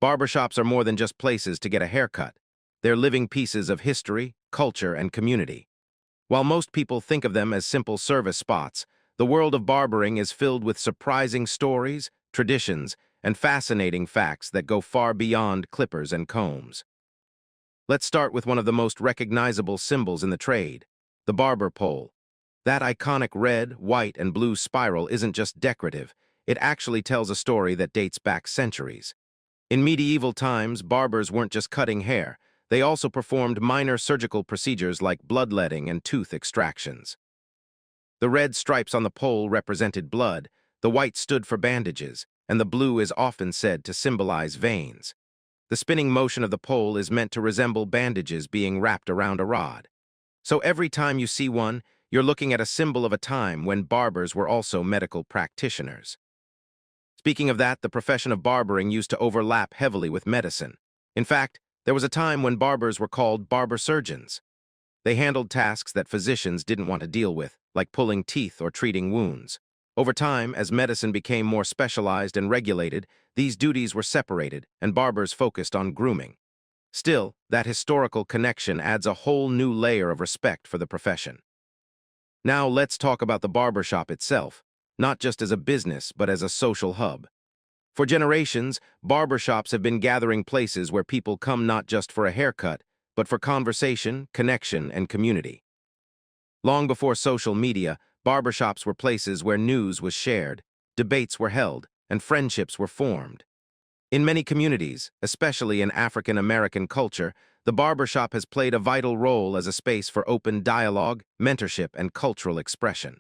Barbershops are more than just places to get a haircut. They're living pieces of history, culture, and community. While most people think of them as simple service spots, the world of barbering is filled with surprising stories, traditions, and fascinating facts that go far beyond clippers and combs. Let's start with one of the most recognizable symbols in the trade, the barber pole. That iconic red, white, and blue spiral isn't just decorative, it actually tells a story that dates back centuries. In medieval times, barbers weren't just cutting hair, they also performed minor surgical procedures like bloodletting and tooth extractions. The red stripes on the pole represented blood, the white stood for bandages, and the blue is often said to symbolize veins. The spinning motion of the pole is meant to resemble bandages being wrapped around a rod. So every time you see one, you're looking at a symbol of a time when barbers were also medical practitioners. Speaking of that, the profession of barbering used to overlap heavily with medicine. In fact, there was a time when barbers were called barber surgeons. They handled tasks that physicians didn't want to deal with, like pulling teeth or treating wounds. Over time, as medicine became more specialized and regulated, these duties were separated, and barbers focused on grooming. Still, that historical connection adds a whole new layer of respect for the profession. Now let's talk about the barbershop itself, not just as a business, but as a social hub. For generations, barbershops have been gathering places where people come not just for a haircut, but for conversation, connection, and community. Long before social media, barbershops were places where news was shared, debates were held, and friendships were formed. In many communities, especially in African American culture, the barbershop has played a vital role as a space for open dialogue, mentorship, and cultural expression.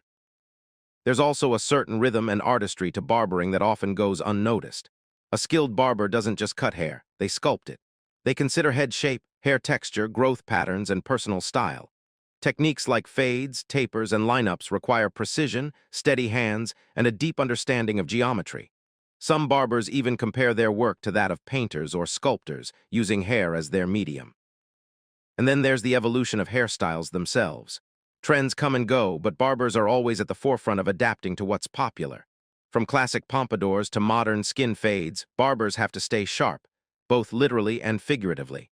There's also a certain rhythm and artistry to barbering that often goes unnoticed. A skilled barber doesn't just cut hair, they sculpt it. They consider head shape, hair texture, growth patterns, and personal style. Techniques like fades, tapers, and lineups require precision, steady hands, and a deep understanding of geometry. Some barbers even compare their work to that of painters or sculptors, using hair as their medium. And then there's the evolution of hairstyles themselves. Trends come and go, but barbers are always at the forefront of adapting to what's popular. From classic pompadours to modern skin fades, barbers have to stay sharp, both literally and figuratively.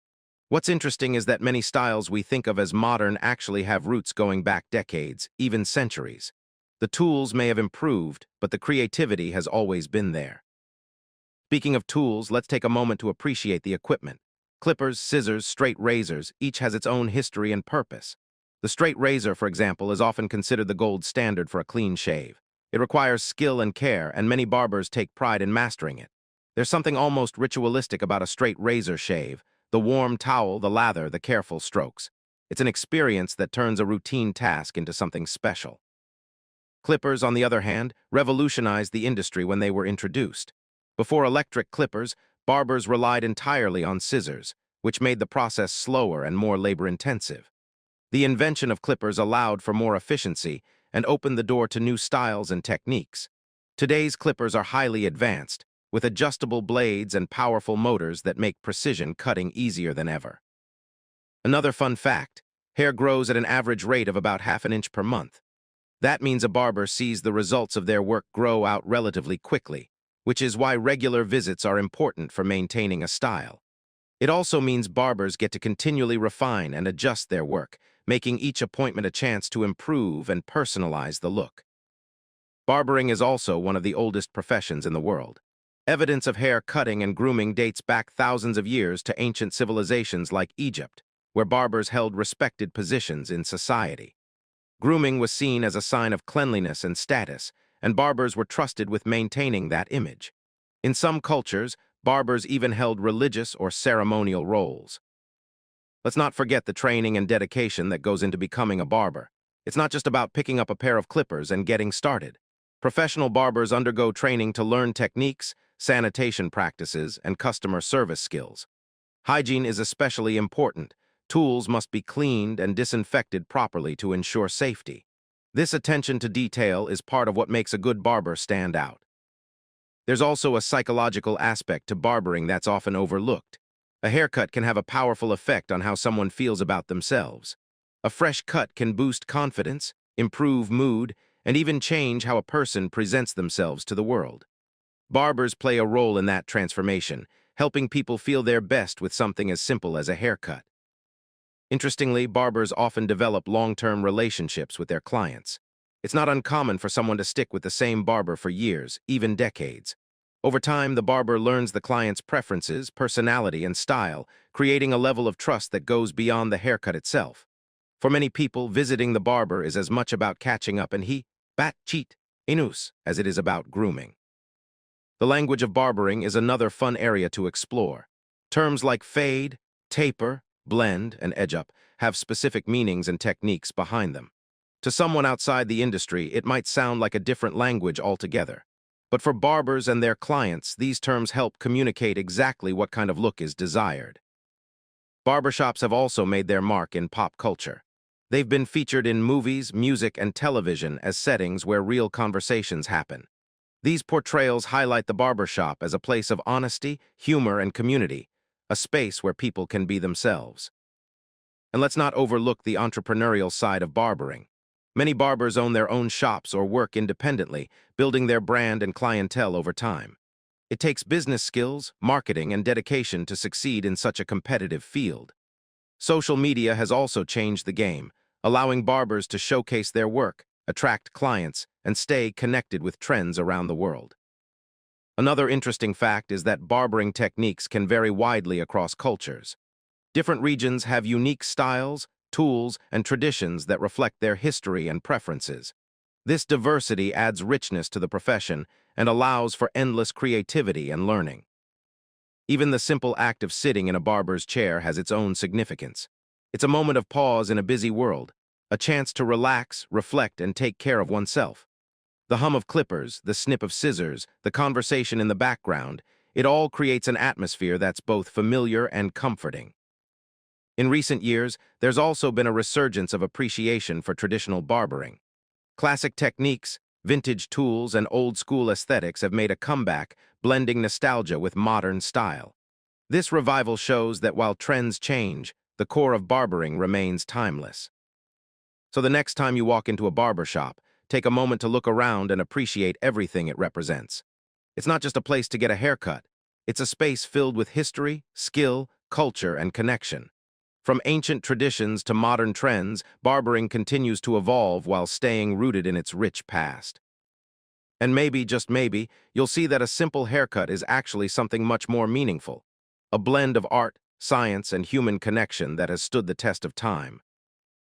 What's interesting is that many styles we think of as modern actually have roots going back decades, even centuries. The tools may have improved, but the creativity has always been there. Speaking of tools, let's take a moment to appreciate the equipment. Clippers, scissors, straight razors, each has its own history and purpose. The straight razor, for example, is often considered the gold standard for a clean shave. It requires skill and care, and many barbers take pride in mastering it. There's something almost ritualistic about a straight razor shave, the warm towel, the lather, the careful strokes. It's an experience that turns a routine task into something special. Clippers, on the other hand, revolutionized the industry when they were introduced. Before electric clippers, barbers relied entirely on scissors, which made the process slower and more labor-intensive. The invention of clippers allowed for more efficiency and opened the door to new styles and techniques. Today's clippers are highly advanced, with adjustable blades and powerful motors that make precision cutting easier than ever. Another fun fact, hair grows at an average rate of about half an inch per month. That means a barber sees the results of their work grow out relatively quickly, which is why regular visits are important for maintaining a style. It also means barbers get to continually refine and adjust their work, making each appointment a chance to improve and personalize the look. Barbering is also one of the oldest professions in the world. Evidence of hair cutting and grooming dates back thousands of years to ancient civilizations like Egypt, where barbers held respected positions in society. Grooming was seen as a sign of cleanliness and status, and barbers were trusted with maintaining that image. In some cultures, barbers even held religious or ceremonial roles. Let's not forget the training and dedication that goes into becoming a barber. It's not just about picking up a pair of clippers and getting started. Professional barbers undergo training to learn techniques, sanitation practices, and customer service skills. Hygiene is especially important. Tools must be cleaned and disinfected properly to ensure safety. This attention to detail is part of what makes a good barber stand out. There's also a psychological aspect to barbering that's often overlooked. A haircut can have a powerful effect on how someone feels about themselves. A fresh cut can boost confidence, improve mood, and even change how a person presents themselves to the world. Barbers play a role in that transformation, helping people feel their best with something as simple as a haircut. Interestingly, barbers often develop long-term relationships with their clients. It's not uncommon for someone to stick with the same barber for years, even decades. Over time, the barber learns the client's preferences, personality, and style, creating a level of trust that goes beyond the haircut itself. For many people, visiting the barber is as much about catching up and bat cheat inus as it is about grooming. The language of barbering is another fun area to explore. Terms like fade, taper, blend, and edge-up have specific meanings and techniques behind them. To someone outside the industry, it might sound like a different language altogether. But for barbers and their clients, these terms help communicate exactly what kind of look is desired. Barbershops have also made their mark in pop culture. They've been featured in movies, music, and television as settings where real conversations happen. These portrayals highlight the barbershop as a place of honesty, humor, and community, a space where people can be themselves. And let's not overlook the entrepreneurial side of barbering. Many barbers own their own shops or work independently, building their brand and clientele over time. It takes business skills, marketing, and dedication to succeed in such a competitive field. Social media has also changed the game, allowing barbers to showcase their work, attract clients, and stay connected with trends around the world. Another interesting fact is that barbering techniques can vary widely across cultures. Different regions have unique styles, tools, and traditions that reflect their history and preferences. This diversity adds richness to the profession and allows for endless creativity and learning. Even the simple act of sitting in a barber's chair has its own significance. It's a moment of pause in a busy world, a chance to relax, reflect, and take care of oneself. The hum of clippers, the snip of scissors, the conversation in the background, it all creates an atmosphere that's both familiar and comforting. In recent years, there's also been a resurgence of appreciation for traditional barbering. Classic techniques, vintage tools, and old-school aesthetics have made a comeback, blending nostalgia with modern style. This revival shows that while trends change, the core of barbering remains timeless. So the next time you walk into a barbershop, take a moment to look around and appreciate everything it represents. It's not just a place to get a haircut. It's a space filled with history, skill, culture, and connection. From ancient traditions to modern trends, barbering continues to evolve while staying rooted in its rich past. And maybe, just maybe, you'll see that a simple haircut is actually something much more meaningful, a blend of art, science, and human connection that has stood the test of time.